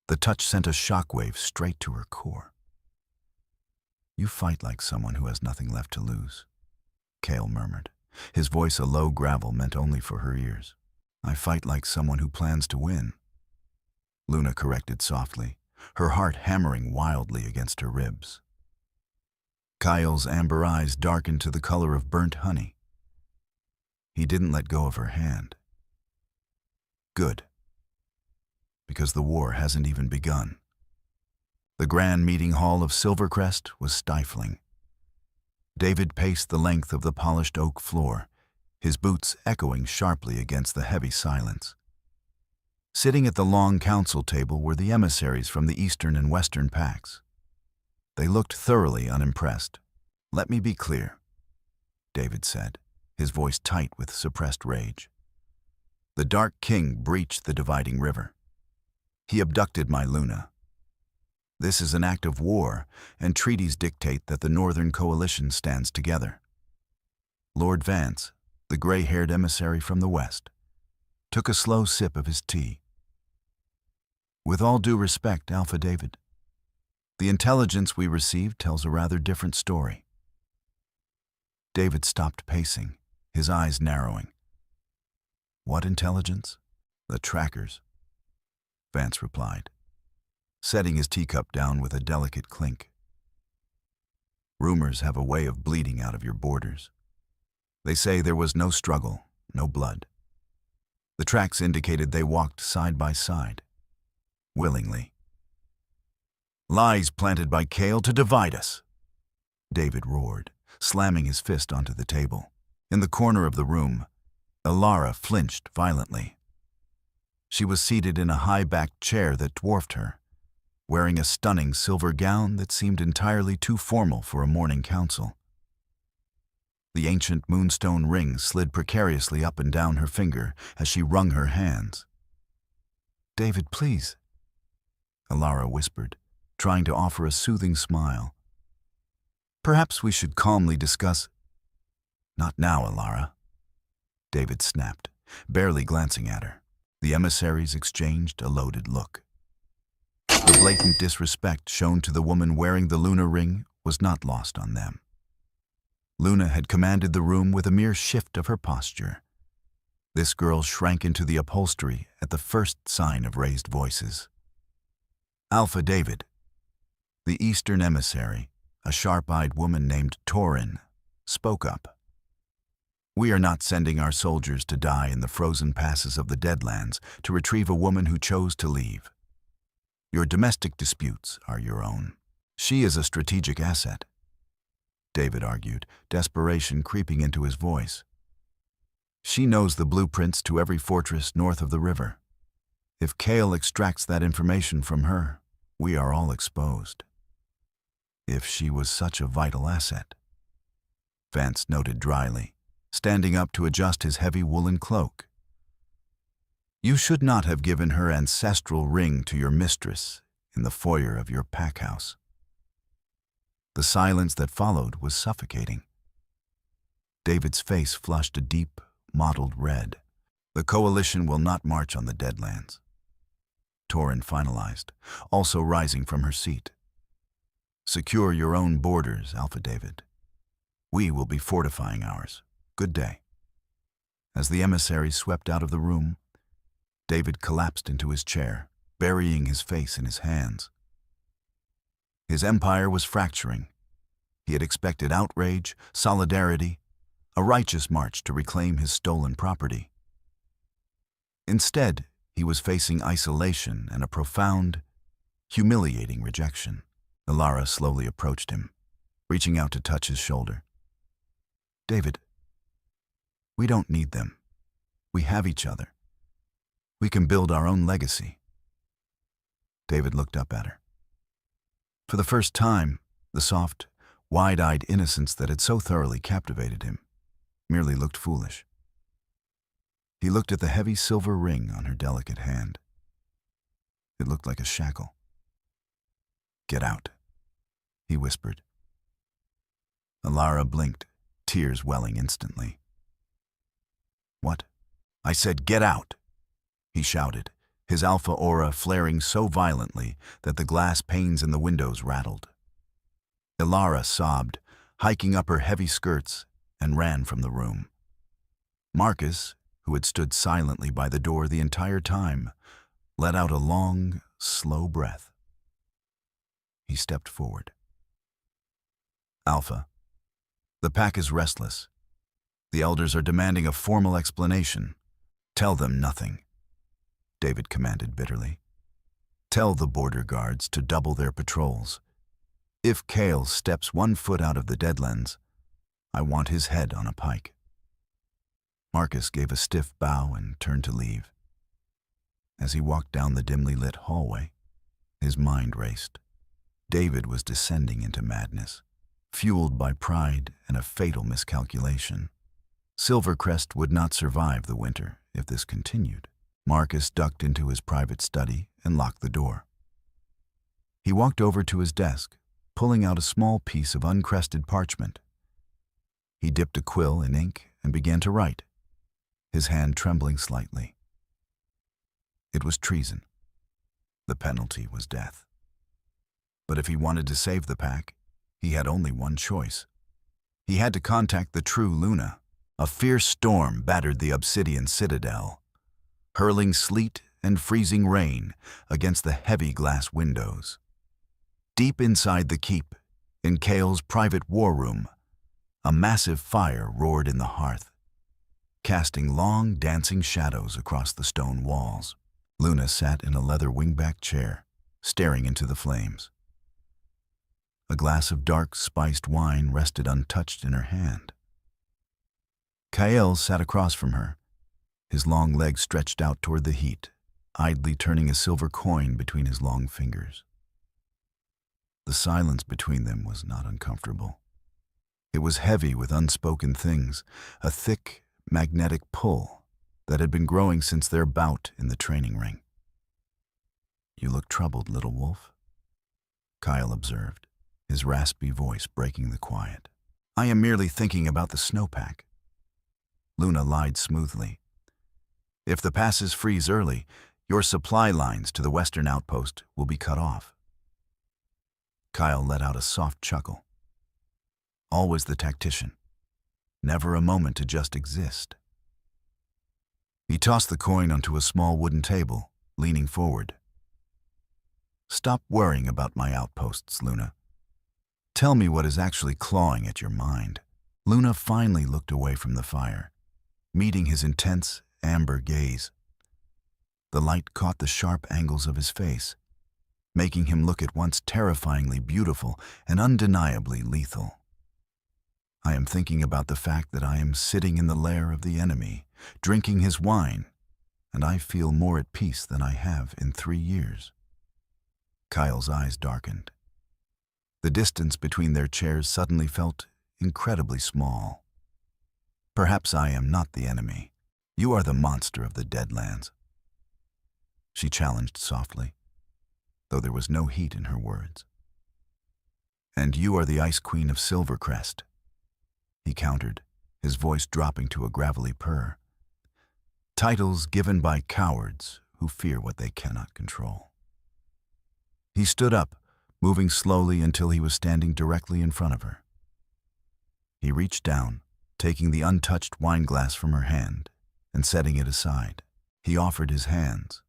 The touch sent a shockwave straight to her core. "You fight like someone who has nothing left to lose," Kale murmured, his voice a low gravel meant only for her ears. "I fight like someone who plans to win," Luna corrected softly, her heart hammering wildly against her ribs. Kale's amber eyes darkened to the color of burnt honey. He didn't let go of her hand. Good, because the war hasn't even begun. The grand meeting hall of Silvercrest was stifling. David paced the length of the polished oak floor, his boots echoing sharply against the heavy silence. Sitting at the long council table were the emissaries from the eastern and western packs. They looked thoroughly unimpressed. "Let me be clear," David said, his voice tight with suppressed rage. "The Dark King breached the dividing river. He abducted my Luna. This is an act of war, and treaties dictate that the Northern Coalition stands together." Lord Vance, the gray-haired emissary from the west, took a slow sip of his tea. "With all due respect, Alpha David, the intelligence we received tells a rather different story." David stopped pacing, his eyes narrowing. "What intelligence?" "The trackers," Vance replied, setting his teacup down with a delicate clink. "Rumors have a way of bleeding out of your borders. They say there was no struggle, no blood. The tracks indicated they walked side by side, willingly. Lies planted by Kale to divide us, David roared, slamming his fist onto the table. In the corner of the room, Aara flinched violently. She was seated in a high-backed chair that dwarfed her, wearing a stunning silver gown that seemed entirely too formal for a morning council. The ancient moonstone ring slid precariously up and down her finger as she wrung her hands. "David, please," Aara whispered, trying to offer a soothing smile. "Perhaps we should calmly discuss—" "Not now, Aara," David snapped, barely glancing at her. The emissaries exchanged a loaded look. The blatant disrespect shown to the woman wearing the Luna ring was not lost on them. Luna had commanded the room with a mere shift of her posture. This girl shrank into the upholstery at the first sign of raised voices. Alpha David, the Eastern emissary, a sharp-eyed woman named Torin, spoke up. "We are not sending our soldiers to die in the frozen passes of the Deadlands to retrieve a woman who chose to leave. Your domestic disputes are your own. She is a strategic asset," David argued, desperation creeping into his voice. "She knows the blueprints to every fortress north of the river. If Kale extracts that information from her, we are all exposed." "If she was such a vital asset," Vance noted dryly, standing up to adjust his heavy woolen cloak. "You should not have given her ancestral ring to your mistress in the foyer of your pack house." The silence that followed was suffocating. David's face flushed a deep, mottled red. "The coalition will not march on the Deadlands," Torin finalized, also rising from her seat. "Secure your own borders, Alpha David. We will be fortifying ours. Good day." As the emissaries swept out of the room, David collapsed into his chair, burying his face in his hands. His empire was fracturing. He had expected outrage, solidarity, a righteous march to reclaim his stolen property. Instead, he was facing isolation and a profound, humiliating rejection. Aara slowly approached him, reaching out to touch his shoulder. "David, we don't need them. We have each other. We can build our own legacy." David looked up at her. For the first time, the soft, wide-eyed innocence that had so thoroughly captivated him merely looked foolish. He looked at the heavy silver ring on her delicate hand. It looked like a shackle. "Get out," he whispered. Aara blinked, tears welling instantly. "What?" "I said get out," he shouted, his alpha aura flaring so violently that the glass panes in the windows rattled. Aara sobbed, hiking up her heavy skirts, and ran from the room. Marcus, who had stood silently by the door the entire time, let out a long, slow breath. He stepped forward. "Alpha, the pack is restless. The elders are demanding a formal explanation. Tell them nothing," David commanded bitterly. "Tell the border guards to double their patrols. If Kale steps 1 foot out of the Deadlands, I want his head on a pike." Marcus gave a stiff bow and turned to leave. As he walked down the dimly lit hallway, his mind raced. David was descending into madness, fueled by pride and a fatal miscalculation. Silvercrest would not survive the winter if this continued. Marcus ducked into his private study and locked the door. He walked over to his desk, pulling out a small piece of uncrested parchment. He dipped a quill in ink and began to write, his hand trembling slightly. It was treason. The penalty was death. But if he wanted to save the pack, he had only one choice. He had to contact the true Luna. A fierce storm battered the obsidian citadel, hurling sleet and freezing rain against the heavy glass windows. Deep inside the keep, in Kale's private war room, a massive fire roared in the hearth, casting long, dancing shadows across the stone walls. Luna sat in a leather wingback chair, staring into the flames. A glass of dark, spiced wine rested untouched in her hand. Kale sat across from her, his long legs stretched out toward the heat, idly turning a silver coin between his long fingers. The silence between them was not uncomfortable. It was heavy with unspoken things, a thick, magnetic pull that had been growing since their bout in the training ring. "You look troubled, little wolf," Kyle observed, his raspy voice breaking the quiet. "I am merely thinking about the snowpack." Luna lied smoothly. "If the passes freeze early, your supply lines to the western outpost will be cut off." Kyle let out a soft chuckle. Always the tactician. Never a moment to just exist. He tossed the coin onto a small wooden table, leaning forward. "Stop worrying about my outposts, Luna. Tell me what is actually clawing at your mind." Luna finally looked away from the fire, meeting his intense, amber gaze. The light caught the sharp angles of his face, making him look at once terrifyingly beautiful and undeniably lethal. "I am thinking about the fact that I am sitting in the lair of the enemy, drinking his wine, and I feel more at peace than I have in 3 years. Kyle's eyes darkened. The distance between their chairs suddenly felt incredibly small. "Perhaps I am not the enemy. You are the monster of the Deadlands," she challenged softly, though there was no heat in her words. "And you are the Ice Queen of Silvercrest," he countered, his voice dropping to a gravelly purr. "Titles given by cowards who fear what they cannot control." He stood up, moving slowly until he was standing directly in front of her. He reached down, taking the untouched wine glass from her hand and setting it aside. He offered his hands.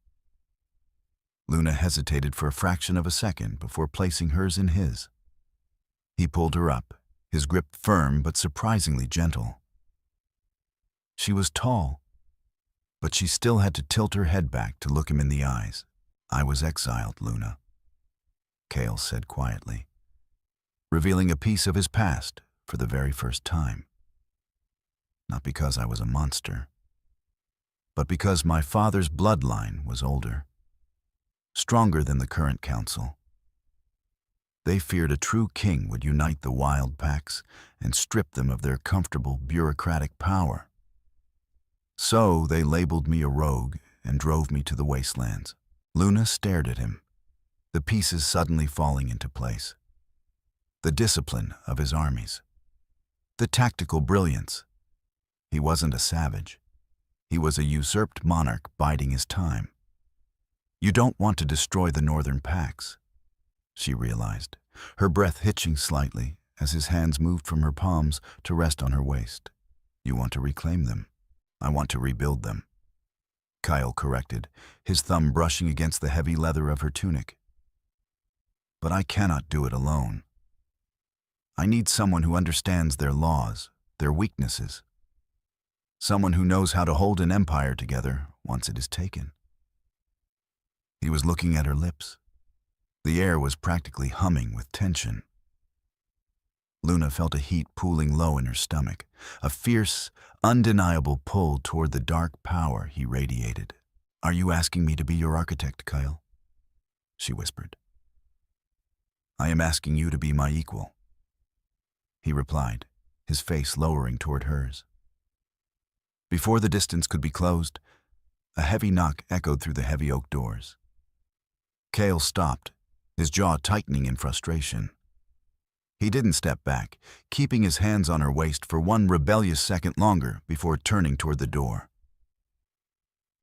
Luna hesitated for a fraction of a second before placing hers in his. He pulled her up, his grip firm but surprisingly gentle. She was tall, but she still had to tilt her head back to look him in the eyes. "I was exiled, Luna," Kale said quietly, revealing a piece of his past for the very first time. "Not because I was a monster, but because my father's bloodline was older, stronger than the current council. They feared a true king would unite the wild packs and strip them of their comfortable bureaucratic power. So they labeled me a rogue and drove me to the wastelands." Luna stared at him, the pieces suddenly falling into place. The discipline of his armies. The tactical brilliance. He wasn't a savage. He was a usurped monarch biding his time. "You don't want to destroy the northern packs," she realized, her breath hitching slightly as his hands moved from her palms to rest on her waist. "You want to reclaim them. I want to rebuild them," Kyle corrected, his thumb brushing against the heavy leather of her tunic. "But I cannot do it alone. I need someone who understands their laws, their weaknesses. Someone who knows how to hold an empire together once it is taken." He was looking at her lips. The air was practically humming with tension. Luna felt a heat pooling low in her stomach, a fierce, undeniable pull toward the dark power he radiated. "Are you asking me to be your architect, Kyle?" she whispered. "I am asking you to be my equal," he replied, his face lowering toward hers. Before the distance could be closed, a heavy knock echoed through the heavy oak doors. Kale stopped, his jaw tightening in frustration. He didn't step back, keeping his hands on her waist for one rebellious second longer before turning toward the door.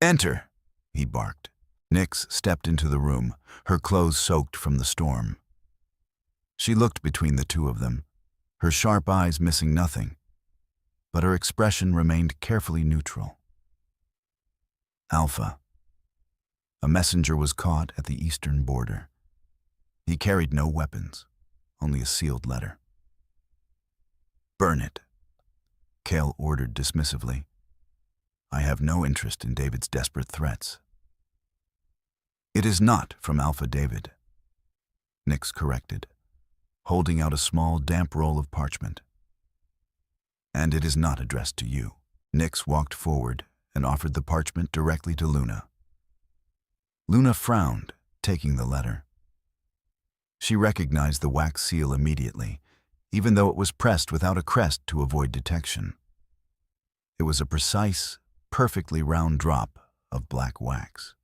"Enter," he barked. Nyx stepped into the room, her clothes soaked from the storm. She looked between the two of them, her sharp eyes missing nothing, but her expression remained carefully neutral. Alpha. A messenger was caught at the eastern border. He carried no weapons, only a sealed letter. "Burn it," Kale ordered dismissively. "I have no interest in David's desperate threats." "It is not from Alpha David," Nyx corrected. holding out a small, damp roll of parchment. And it is not addressed to you. Nyx walked forward and offered the parchment directly to Luna. Luna frowned, taking the letter. She recognized the wax seal immediately, even though it was pressed without a crest to avoid detection. It was a precise, perfectly round drop of black wax.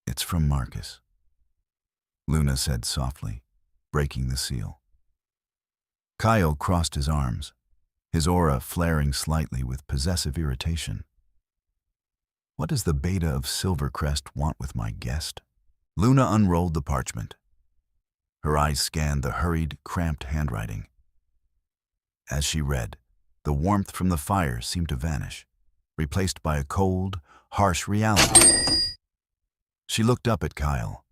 "It's from Marcus," Luna said softly, breaking the seal. Kale crossed his arms, his aura flaring slightly with possessive irritation. "What does the beta of Silvercrest want with my guest?" Luna unrolled the parchment. Her eyes scanned the hurried, cramped handwriting. As she read, the warmth from the fire seemed to vanish, replaced by a cold, harsh reality. She looked up at Kale,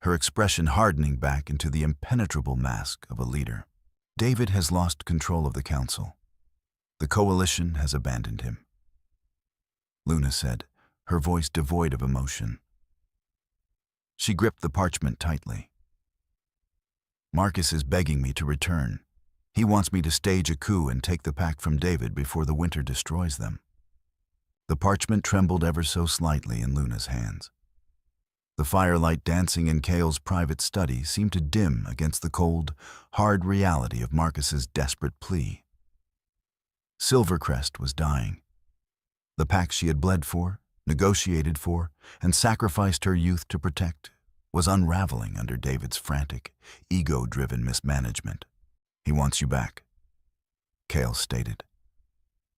her expression hardening back into the impenetrable mask of a leader. "David has lost control of the council. The coalition has abandoned him," Luna said, her voice devoid of emotion. She gripped the parchment tightly. "Marcus is begging me to return. He wants me to stage a coup and take the pact from David before the winter destroys them." The parchment trembled ever so slightly in Luna's hands. The firelight dancing in Kale's private study seemed to dim against the cold, hard reality of Marcus's desperate plea. Silvercrest was dying. The pact she had bled for, negotiated for, and sacrificed her youth to protect was unraveling under David's frantic, ego-driven mismanagement. "He wants you back," Kale stated,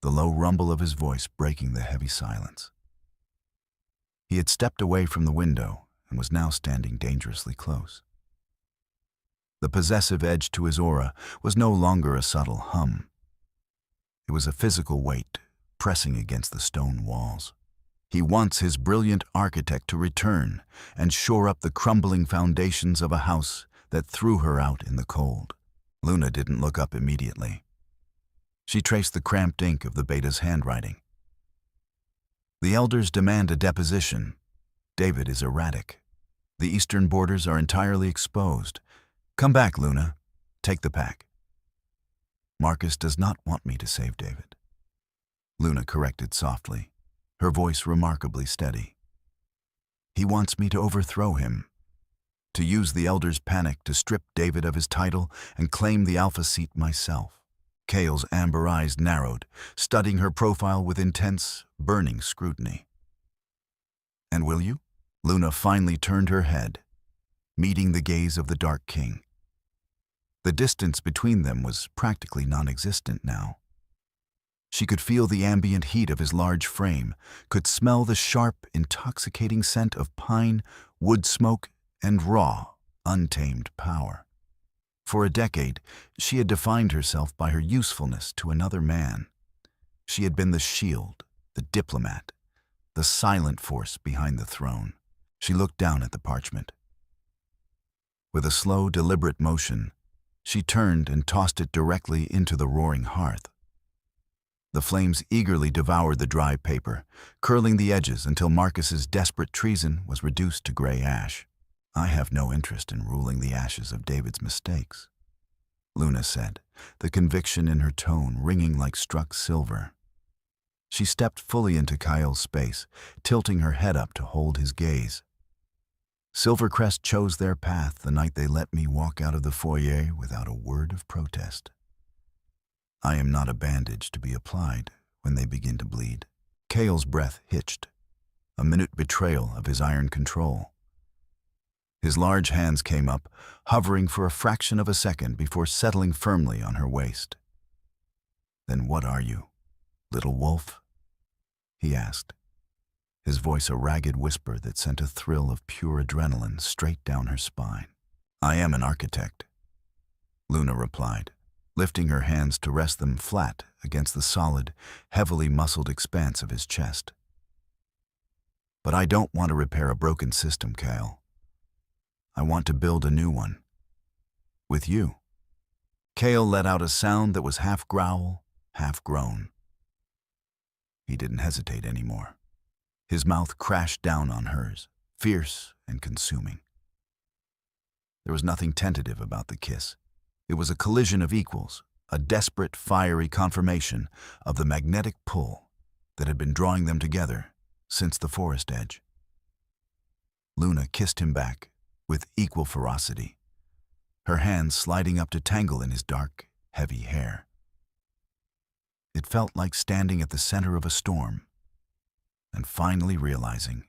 the low rumble of his voice breaking the heavy silence. He had stepped away from the window and was now standing dangerously close. The possessive edge to his aura was no longer a subtle hum. It was a physical weight pressing against the stone walls. He wants his brilliant architect to return and shore up the crumbling foundations of a house that threw her out in the cold. Luna didn't look up immediately. She traced the cramped ink of the beta's handwriting. "The elders demand a deposition. David is erratic. The eastern borders are entirely exposed. Come back, Luna. Take the pack." "Marcus does not want me to save David," Luna corrected softly, her voice remarkably steady. "He wants me to overthrow him, to use the elders' panic to strip David of his title and claim the alpha seat myself." Kale's amber eyes narrowed, studying her profile with intense, burning scrutiny. "And will you?" Luna finally turned her head, meeting the gaze of the Dark King. The distance between them was practically non-existent now. She could feel the ambient heat of his large frame, could smell the sharp, intoxicating scent of pine, wood smoke, and raw, untamed power. For a decade, she had defined herself by her usefulness to another man. She had been the shield, the diplomat, the silent force behind the throne. She looked down at the parchment. With a slow, deliberate motion, she turned and tossed it directly into the roaring hearth. The flames eagerly devoured the dry paper, curling the edges until Marcus's desperate treason was reduced to gray ash. "I have no interest in ruling the ashes of David's mistakes," Luna said, the conviction in her tone ringing like struck silver. She stepped fully into Kyle's space, tilting her head up to hold his gaze. "Silvercrest chose their path the night they let me walk out of the foyer without a word of protest. I am not a bandage to be applied when they begin to bleed." Kale's breath hitched, a minute betrayal of his iron control. His large hands came up, hovering for a fraction of a second before settling firmly on her waist. "Then what are you, little wolf?" he asked, his voice a ragged whisper that sent a thrill of pure adrenaline straight down her spine. "I am an architect," Luna replied, lifting her hands to rest them flat against the solid, heavily muscled expanse of his chest. "But I don't want to repair a broken system, Kale. I want to build a new one. With you." Kale let out a sound that was half growl, half groan. He didn't hesitate anymore. His mouth crashed down on hers, fierce and consuming. There was nothing tentative about the kiss. It was a collision of equals, a desperate, fiery confirmation of the magnetic pull that had been drawing them together since the forest edge. Luna kissed him back with equal ferocity, her hands sliding up to tangle in his dark, heavy hair. It felt like standing at the center of a storm and finally realizing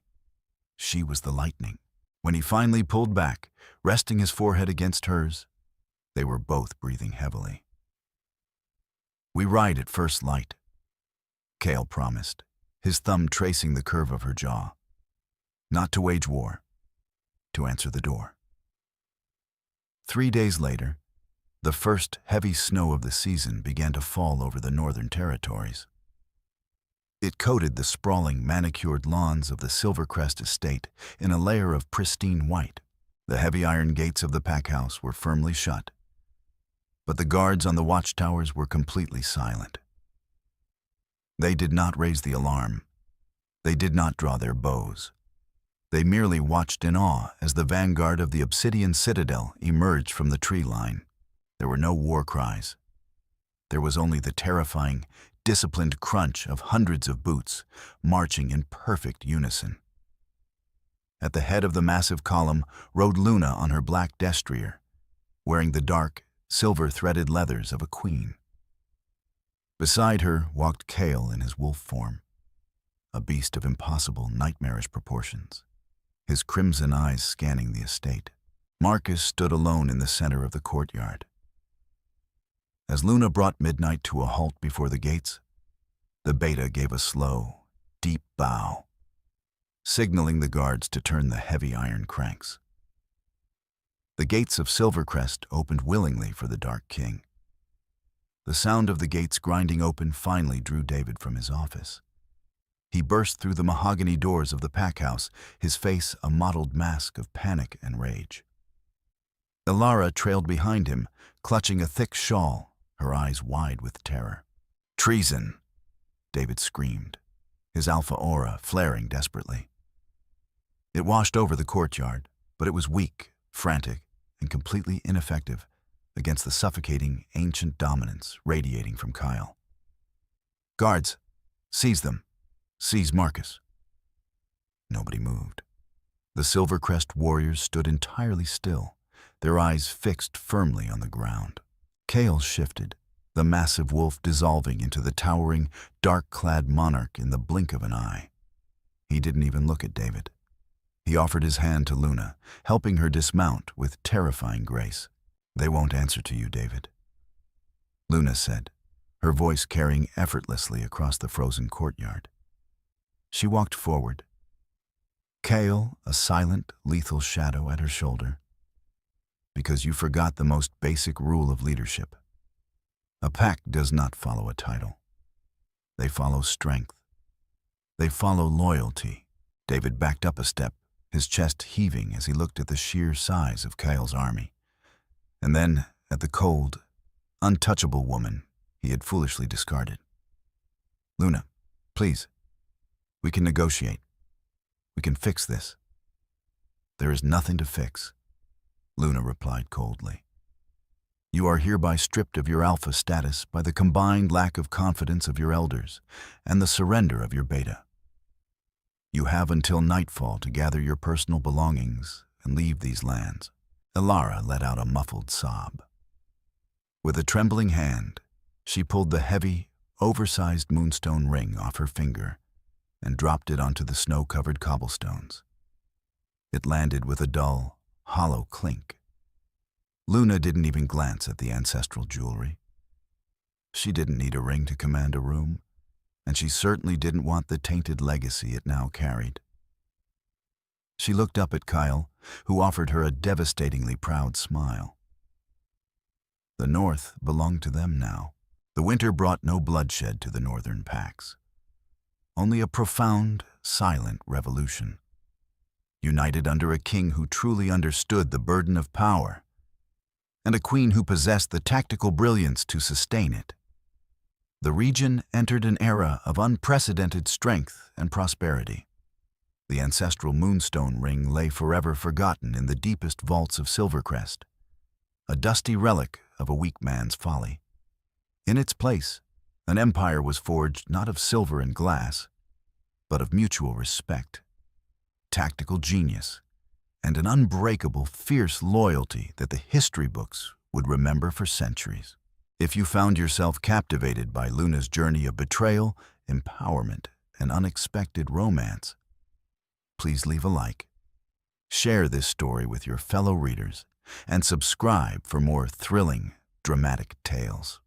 she was the lightning. When he finally pulled back, resting his forehead against hers, they were both breathing heavily. "We ride at first light," Kale promised, his thumb tracing the curve of her jaw. "Not to wage war, to answer the door." 3 days later, the first heavy snow of the season began to fall over the northern territories. It coated the sprawling, manicured lawns of the Silvercrest estate in a layer of pristine white. The heavy iron gates of the pack house were firmly shut, but the guards on the watchtowers were completely silent. They did not raise the alarm. They did not draw their bows. They merely watched in awe as the vanguard of the obsidian citadel emerged from the tree line. There were no war cries. There was only the terrifying, disciplined crunch of hundreds of boots marching in perfect unison. At the head of the massive column rode Luna on her black destrier, wearing the dark, silver-threaded leathers of a queen. Beside her walked Kale in his wolf form, a beast of impossible, nightmarish proportions, his crimson eyes scanning the estate. Marcus stood alone in the center of the courtyard. As Luna brought midnight to a halt before the gates, the beta gave a slow, deep bow, signaling the guards to turn the heavy iron cranks. The gates of Silvercrest opened willingly for the Dark King. The sound of the gates grinding open finally drew David from his office. He burst through the mahogany doors of the pack house, his face a mottled mask of panic and rage. Aara trailed behind him, clutching a thick shawl, her eyes wide with terror. "Treason!" David screamed, his alpha aura flaring desperately. It washed over the courtyard, but it was weak, frantic, and completely ineffective against the suffocating, ancient dominance radiating from Kale. "Guards, seize them. Seize Marcus." Nobody moved. The Silvercrest warriors stood entirely still, their eyes fixed firmly on the ground. Kale shifted, the massive wolf dissolving into the towering, dark-clad monarch in the blink of an eye. He didn't even look at David. He offered his hand to Luna, helping her dismount with terrifying grace. "They won't answer to you, David," Luna said, her voice carrying effortlessly across the frozen courtyard. She walked forward, Kale a silent, lethal shadow at her shoulder. "Because you forgot the most basic rule of leadership. A pack does not follow a title. They follow strength. They follow loyalty." David backed up a step, his chest heaving as he looked at the sheer size of Kale's army, and then at the cold, untouchable woman he had foolishly discarded. "Luna, please. We can negotiate. We can fix this." "There is nothing to fix," Luna replied coldly. "You are hereby stripped of your alpha status by the combined lack of confidence of your elders and the surrender of your beta. You have until nightfall to gather your personal belongings and leave these lands." Aara let out a muffled sob. With a trembling hand, she pulled the heavy, oversized moonstone ring off her finger and dropped it onto the snow-covered cobblestones. It landed with a dull, hollow clink. Luna didn't even glance at the ancestral jewelry. She didn't need a ring to command a room, and she certainly didn't want the tainted legacy it now carried. She looked up at Kale, who offered her a devastatingly proud smile. The North belonged to them now. The winter brought no bloodshed to the northern packs. Only a profound, silent revolution, united under a king who truly understood the burden of power, and a queen who possessed the tactical brilliance to sustain it. The region entered an era of unprecedented strength and prosperity. The ancestral moonstone ring lay forever forgotten in the deepest vaults of Silvercrest, a dusty relic of a weak man's folly. In its place, an empire was forged not of silver and glass, but of mutual respect, tactical genius, and an unbreakable, fierce loyalty that the history books would remember for centuries. If you found yourself captivated by Luna's journey of betrayal, empowerment, and unexpected romance, please leave a like, share this story with your fellow readers, and subscribe for more thrilling, dramatic tales.